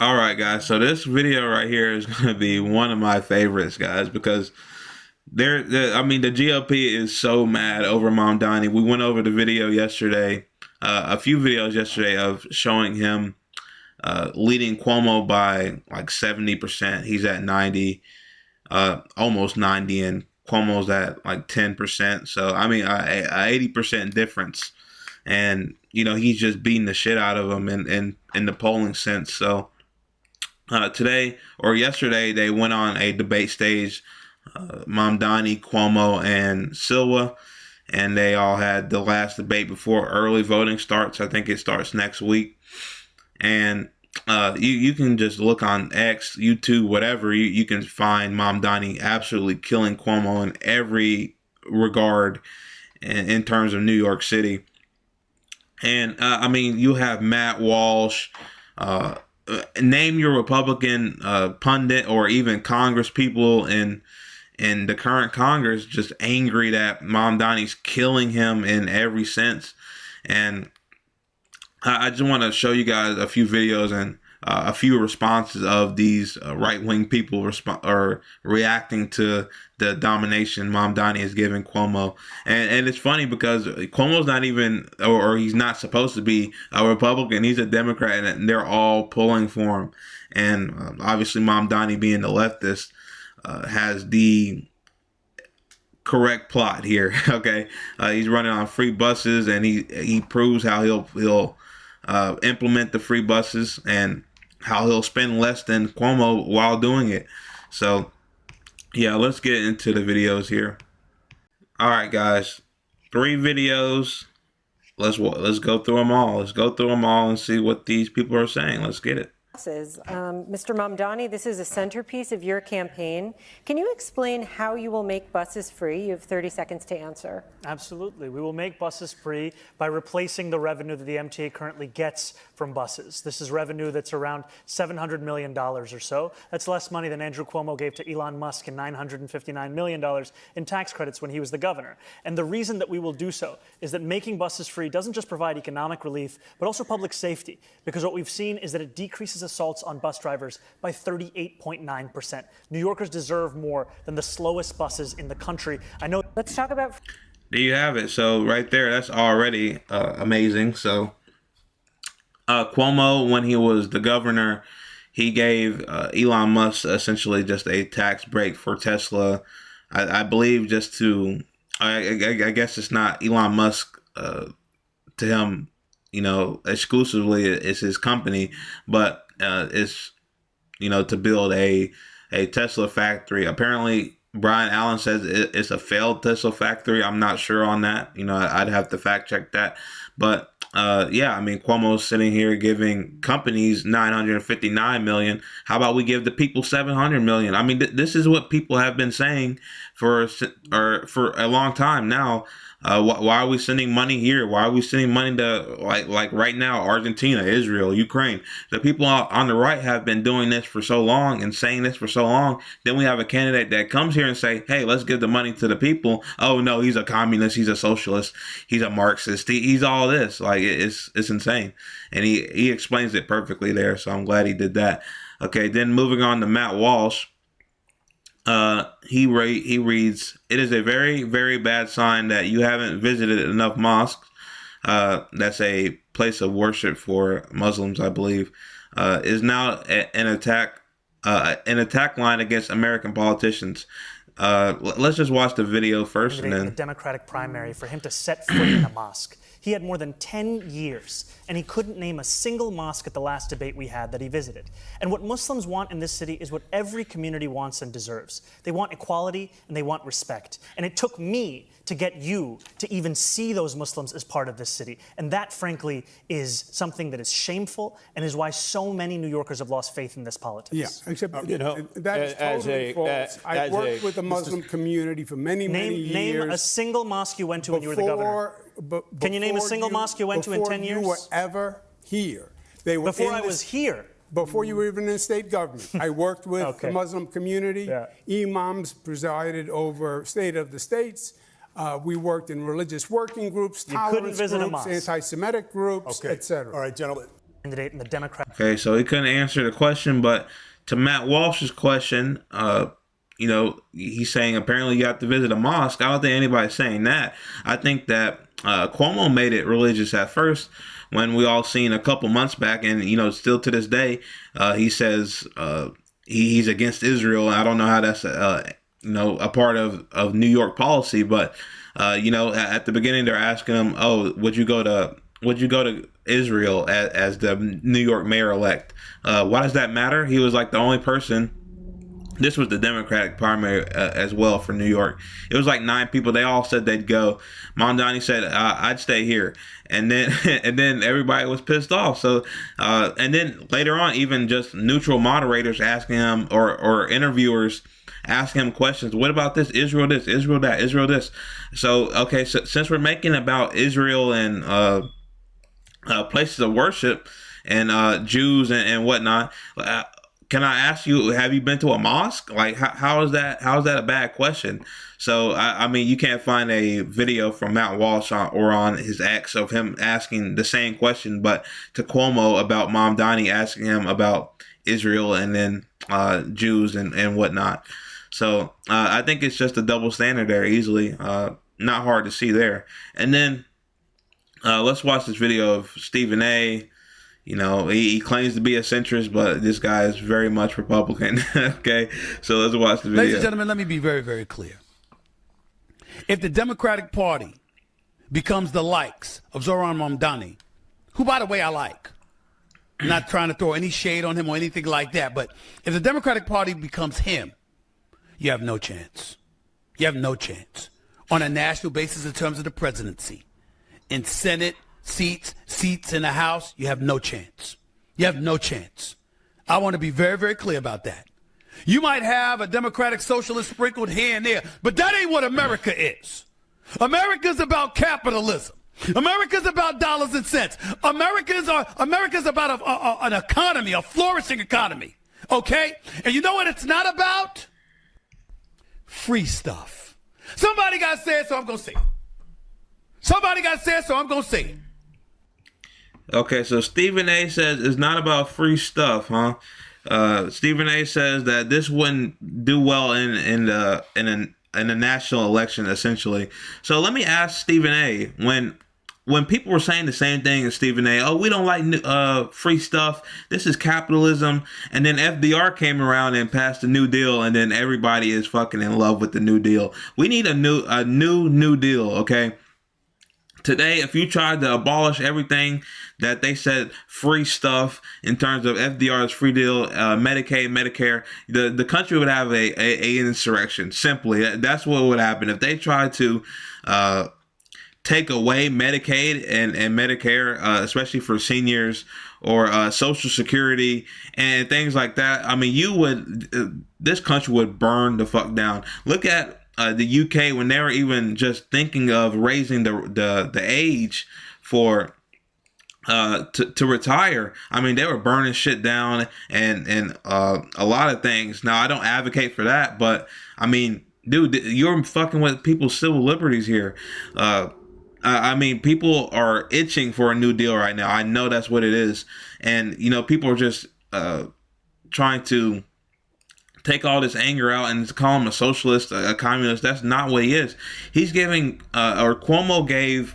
All right, guys. So this video right here is going to be one of my favorites, guys, because I mean, the GOP is so mad over Mamdani. We went over the video yesterday, a few videos yesterday of showing him leading Coumo by like 70%. He's at 90, almost 90, and Cuomo's at like 10%. So I mean, a 80% difference, and he's just beating the shit out of him in the polling sense. So. Today or yesterday, they went on a debate stage, Mamdani, Coumo, and Silva, and they all had the last debate before early voting starts. I think it starts next week. And you can just look on X, YouTube, whatever. You can find Mamdani absolutely killing Coumo in every regard in terms of New York City. And I mean, you have Matt Walsh, name your Republican pundit or even Congress people in the current Congress just angry that Mamdani's killing him in every sense. And I just want to show you guys a few videos and a few responses of these right-wing people reacting to the domination Mamdani is giving Coumo. And it's funny because Cuomo's not even, or he's not supposed to be a Republican. He's a Democrat, and they're all pulling for him. And obviously Mamdani, being the leftist, has the correct plot here. Okay, he's running on free buses, and he proves how he'll implement the free buses and how he'll spend less than Coumo while doing it. So yeah, let's get into the videos here. All right, guys, 3 videos. Let's go through them all. Let's go through them all and see what these people are saying. Let's get it. Mr. Mamdani, this is a centerpiece of your campaign. Can you explain how you will make buses free? You have 30 seconds to answer. Absolutely. We will make buses free by replacing the revenue that the MTA currently gets from buses. This is revenue that's around $700 million or so. That's less money than Andrew Cuomo gave to Elon Musk in $959 million in tax credits when he was the governor. And the reason that we will do so is that making buses free doesn't just provide economic relief, but also public safety, because what we've seen is that it decreases assaults on bus drivers by 38.9%. New Yorkers deserve more than the slowest buses in the country. I know. Let's talk about. There you have it. So right there, that's already amazing. So Cuomo, when he was the governor, he gave Elon Musk essentially just a tax break for Tesla. I believe just to, I guess it's not Elon Musk to him, exclusively it's his company, but it's, to build a Tesla factory. Apparently, Brian Allen says it's a failed Tesla factory. I'm not sure on that. I'd have to fact check that. But yeah, I mean, Cuomo's sitting here giving companies $959 million. How about we give the people $700 million? I mean, this is what people have been saying for a long time now. Why are we sending money here? Why are we sending money to like right now, Argentina, Israel, Ukraine? The people on the right have been doing this for so long and saying this for so long. Then we have a candidate that comes here and say, hey, let's give the money to the people. Oh, no, he's a communist. He's a socialist. He's a Marxist. He's all this. Like, it's insane. And he explains it perfectly there. So I'm glad he did that. Okay, then moving on to Matt Walsh. He reads, it is a very, very bad sign that you haven't visited enough mosques. That's a place of worship for Muslims, I believe. Is now an attack line against American politicians. Let's just watch the video first, and then the Democratic primary for him to set foot in a mosque. He had more than 10 years, and he couldn't name a single mosque at the last debate we had that he visited. And what Muslims want in this city is what every community wants and deserves. They want equality, and they want respect. And it took me to get you to even see those Muslims as part of this city. And that, frankly, is something that is shameful and is why so many New Yorkers have lost faith in this politics. Yeah, except, that is totally false. I worked with the Muslim community for many years. Name a single mosque you went to when you were the governor. Can you name a single mosque you went to in 10 years? Before you were ever here. Before I was here? Before you were even in state government. I worked with the Muslim community. Yeah. Imams presided over State of the States. We worked in religious working groups, tolerance groups, anti-Semitic groups, etc. All right, gentlemen. candidate in the Democratic. Okay, so he couldn't answer the question, but to Matt Walsh's question, he's saying apparently you have to visit a mosque. I don't think anybody's saying that. I think that Cuomo made it religious at first when we all seen a couple months back, and still to this day, he says he's against Israel. I don't know how that's a part of New York policy, but at the beginning they're asking him, "Oh, would you go to Israel as the New York mayor elect? Why does that matter?" He was like the only person. This was the Democratic primary as well for New York. It was like 9 people. They all said they'd go. Mamdani said, "I'd stay here," and then and then everybody was pissed off. So and then later on, even just neutral moderators asking him or interviewers asking him questions. What about this? Israel this, Israel that, Israel this. So okay, so since we're making about Israel and places of worship and Jews and whatnot. Can I ask you, have you been to a mosque? Like, how is that a bad question? So, I mean, you can't find a video from Matt Walsh or on his X of him asking the same question, but to Cuomo about Mamdani asking him about Israel and then Jews and whatnot. So, I think it's just a double standard there easily. Not hard to see there. And then let's watch this video of Stephen A. He claims to be a centrist, but this guy is very much Republican. Okay, so let's watch the video. Ladies and gentlemen, let me be very, very clear. If the Democratic Party becomes the likes of Zohran Mamdani, who, by the way, I like, I'm not trying to throw any shade on him or anything like that, but if the Democratic Party becomes him, you have no chance. You have no chance on a national basis in terms of the presidency. In Senate, seats in the House, you have no chance. You have no chance. I want to be very, very clear about that. You might have a Democratic Socialist sprinkled here and there, but that ain't what America is. America's about capitalism. America's about dollars and cents. America's about an economy, a flourishing economy. Okay? And you know what it's not about? Free stuff. Somebody got to say it, so I'm going to say it. Somebody got to say it, so I'm going to say it. Okay, so Stephen A. says it's not about free stuff, huh? Stephen A. says that this wouldn't do well in a national election, essentially. So let me ask Stephen A. When people were saying the same thing as Stephen A. Oh, we don't like free stuff. This is capitalism. And then FDR came around and passed the New Deal, and then everybody is fucking in love with the New Deal. We need a new deal, okay? Today, if you tried to abolish everything that they said free stuff in terms of FDR's free deal, Medicaid, Medicare, the country would have a insurrection. Simply, that's what would happen if they tried to take away Medicaid and Medicare, especially for seniors or Social Security and things like that. I mean, this country would burn the fuck down. Look at the UK when they were even just thinking of raising the age for to retire. I mean, they were burning shit down and a lot of things. Now, I don't advocate for that, but I mean, dude, you're fucking with people's civil liberties here. I mean, people are itching for a new deal right now. I know that's what it is, and people are just trying to take all this anger out and call him a socialist, a communist. That's not what he is. He's giving, or Cuomo gave,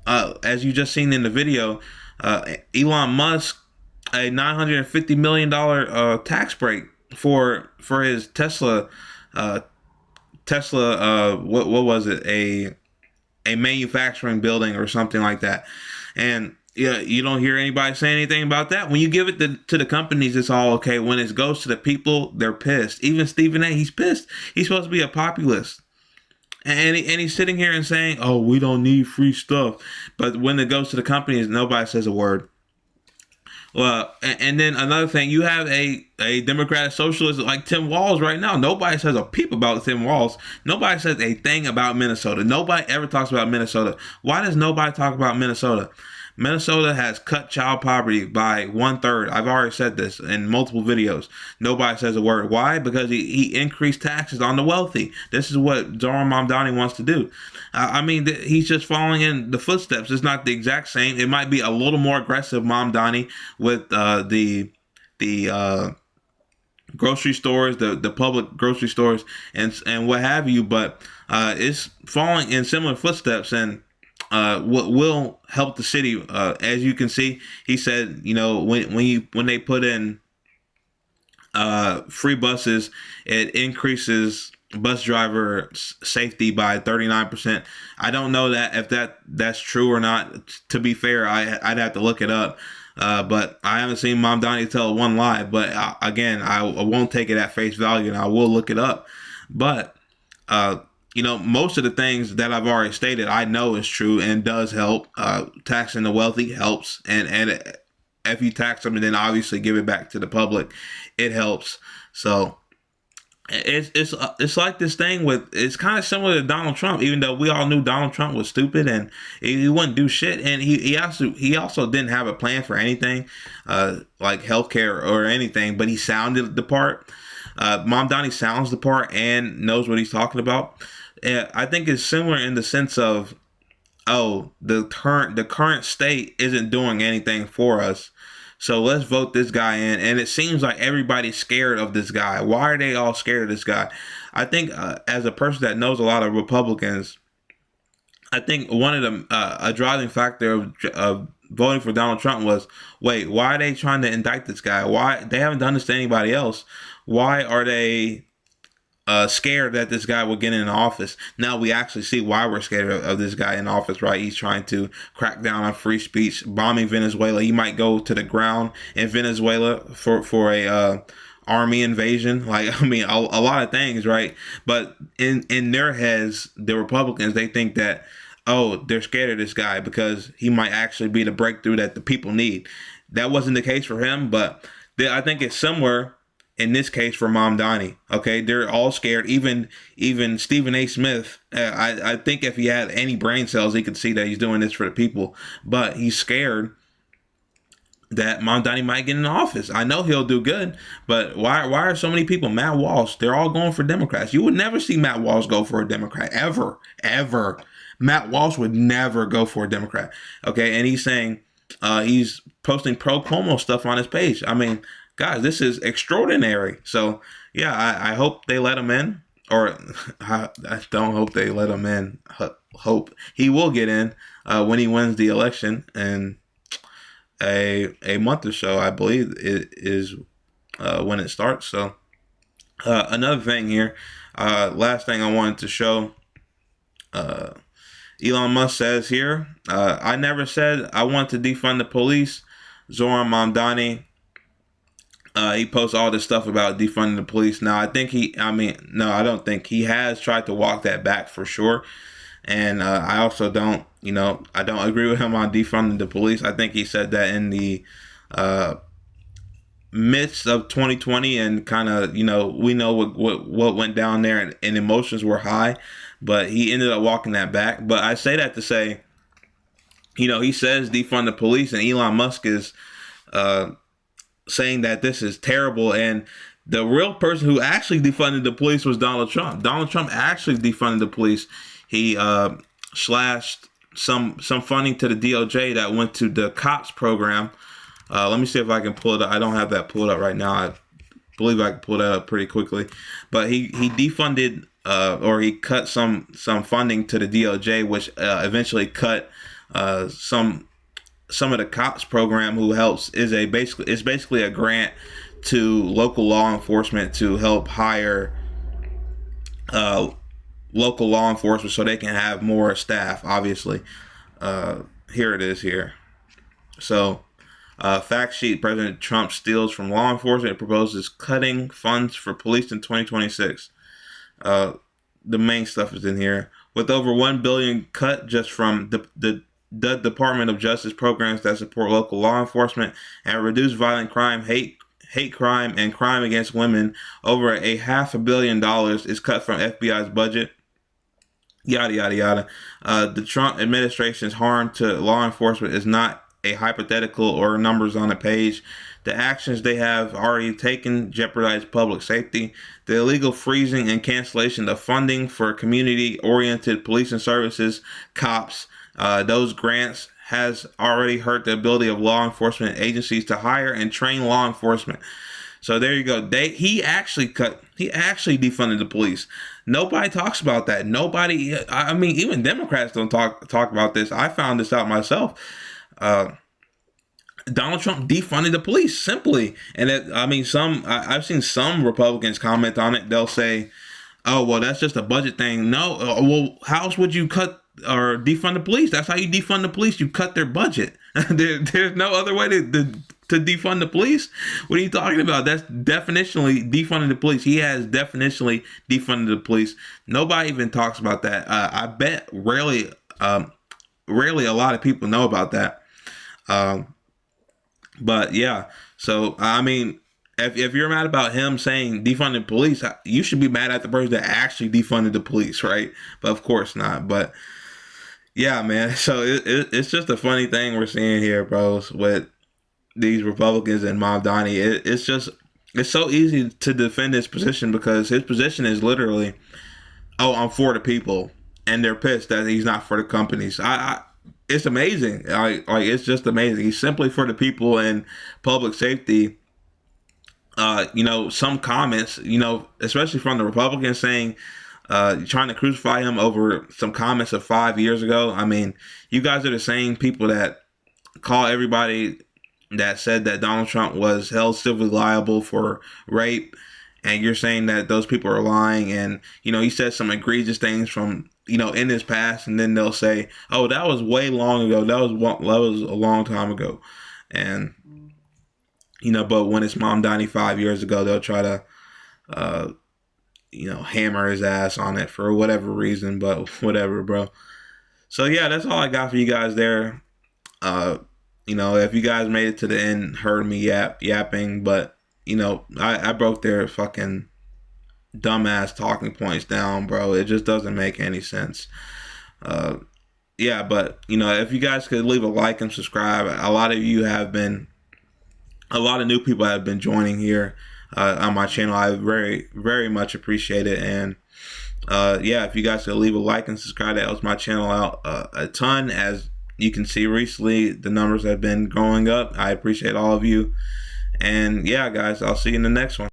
as you just seen in the video, Elon Musk a $950 million tax break for his Tesla. What was it? A manufacturing building or something like that. And yeah, you don't hear anybody say anything about that. When you give it to the companies, it's all okay. When it goes to the people, they're pissed. Even Stephen A., he's pissed. He's supposed to be a populist. And he's sitting here and saying, oh, we don't need free stuff. But when it goes to the companies, nobody says a word. Well, and then another thing, you have a Democratic socialist like Tim Walz right now. Nobody says a peep about Tim Walz. Nobody says a thing about Minnesota. Nobody ever talks about Minnesota. Why does nobody talk about Minnesota? Minnesota has cut child poverty by 1/3. I've already said this in multiple videos. Nobody says a word. Why? Because he increased taxes on the wealthy. This is what Zohran Mamdani wants to do. I mean, he's just following in the footsteps. It's not the exact same. It might be a little more aggressive Mamdani with the grocery stores, the public grocery stores, and what have you. But it's following in similar footsteps, and what will help the city. As you can see, he said, when they put in free buses, it increases bus driver safety by 39%. I don't know if that's true or not. To be fair, I'd have to look it up. But I haven't seen Mamdani tell one lie. But again, I won't take it at face value, and I will look it up. But most of the things that I've already stated, I know is true and does help. Taxing the wealthy helps, and if you tax them and then obviously give it back to the public, it helps. So it's like this thing it's kind of similar to Donald Trump, even though we all knew Donald Trump was stupid and he wouldn't do shit, and he also didn't have a plan for anything like healthcare or anything, but he sounded the part. Mamdani sounds the part and knows what he's talking about. I think it's similar in the sense of, the current state isn't doing anything for us, so let's vote this guy in. And it seems like everybody's scared of this guy. Why are they all scared of this guy? I think as a person that knows a lot of Republicans, I think one of them, a driving factor of voting for Donald Trump was, wait, why are they trying to indict this guy? Why? They haven't done this to anybody else. Why are they scared that this guy will get in office? Now we actually see why we're scared of this guy in office, right? He's trying to crack down on free speech, bombing Venezuela. He might go to the ground in Venezuela for a army invasion. Like, I mean, a lot of things, right? But in their heads, the Republicans, they think that, they're scared of this guy because he might actually be the breakthrough that the people need. That wasn't the case for him, but I think it's similar in this case for Mamdani. Okay, they're all scared. Even Stephen A. Smith, I think if he had any brain cells, he could see that he's doing this for the people, but he's scared that Mamdani might get in office. I know he'll do good, but why are so many people? Matt Walsh, they're all going for Democrats. You would never see Matt Walsh go for a Democrat, ever. Matt Walsh would never go for a Democrat. Okay, and he's saying he's posting pro Coumo stuff on his page. I mean, guys, this is extraordinary. So, yeah, I hope they let him in. Or I don't hope they let him in. Hope he will get in when he wins the election in a month or so, I believe, it is when it starts. So, another thing here, last thing I wanted to show, Elon Musk says here, I never said I want to defund the police. Zohran Mamdani, he posts all this stuff about defunding the police. Now, I don't think he has tried to walk that back for sure. And I also don't agree with him on defunding the police. I think he said that in the midst of 2020, and kind of, we know what went down there, and emotions were high, but he ended up walking that back. But I say that to say, he says defund the police, and Elon Musk is saying that this is terrible, and the real person who actually defunded the police was Donald Trump. Donald Trump actually defunded the police. He slashed some funding to the DOJ that went to the COPS program. Let me see if I can pull it up. I don't have that pulled up right now. I believe I can pull that up pretty quickly. But he defunded or he cut some funding to the DOJ, which eventually cut some of the COPS program, who helps it's basically a grant to local law enforcement to help hire local law enforcement so they can have more staff, obviously. Here it is here. So, fact sheet, President Trump steals from law enforcement and proposes cutting funds for police in 2026. The main stuff is in here. With over $1 billion cut just from the Department of Justice programs that support local law enforcement and reduce violent crime, hate crime, and crime against women, over $500 million is cut from FBI's budget. Yada, yada, yada. The Trump administration's harm to law enforcement is not a hypothetical or numbers on a page. The actions they have already taken jeopardize public safety. The illegal freezing and cancellation of funding for community-oriented policing services, COPS, those grants has already hurt the ability of law enforcement agencies to hire and train law enforcement. So there you go. He actually defunded the police. Nobody talks about that. Nobody. I mean, even Democrats don't talk about this. I found this out myself. Donald Trump defunded the police simply, and I've seen some Republicans comment on it. They'll say, "Oh, well, that's just a budget thing." No, well, how else would you cut or defund the police? That's how you defund the police. You cut their budget. There's no other way to defund the police. What are you talking about? That's definitionally defunding the police. He has definitionally defunded the police. Nobody even talks about that. I bet rarely a lot of people know about that. But yeah, so I mean, if you're mad about him saying defunding police, you should be mad at the person that actually defunded the police, right? But of course not. But yeah, man. So it's just a funny thing we're seeing here, bros, with these Republicans and Mamdani. It's so easy to defend his position because his position is literally, "Oh, I'm for the people," and they're pissed that he's not for the companies. It's amazing. It's just amazing. He's simply for the people and public safety. Some comments, especially from the Republicans saying, trying to crucify him over some comments of 5 years ago. I mean, you guys are the same people that call everybody that said that Donald Trump was held civilly liable for rape, and you're saying that those people are lying, and he said some egregious things from in his past, and then they'll say, "Oh, that was way long ago. That was a long time ago," and but when it's Mamdani 5 years ago, they'll try to hammer his ass on it for whatever reason. But whatever, bro. So yeah, that's all I got for you guys there. If you guys made it to the end, heard me yapping, but I broke their fucking dumbass talking points down, bro. It just doesn't make any sense. But if you guys could leave a like and subscribe, a lot of new people have been joining here on my channel. I very, very much appreciate it. And if you guys could leave a like and subscribe, that helps my channel out a ton. As you can see recently, the numbers have been going up. I appreciate all of you. And yeah, guys, I'll see you in the next one.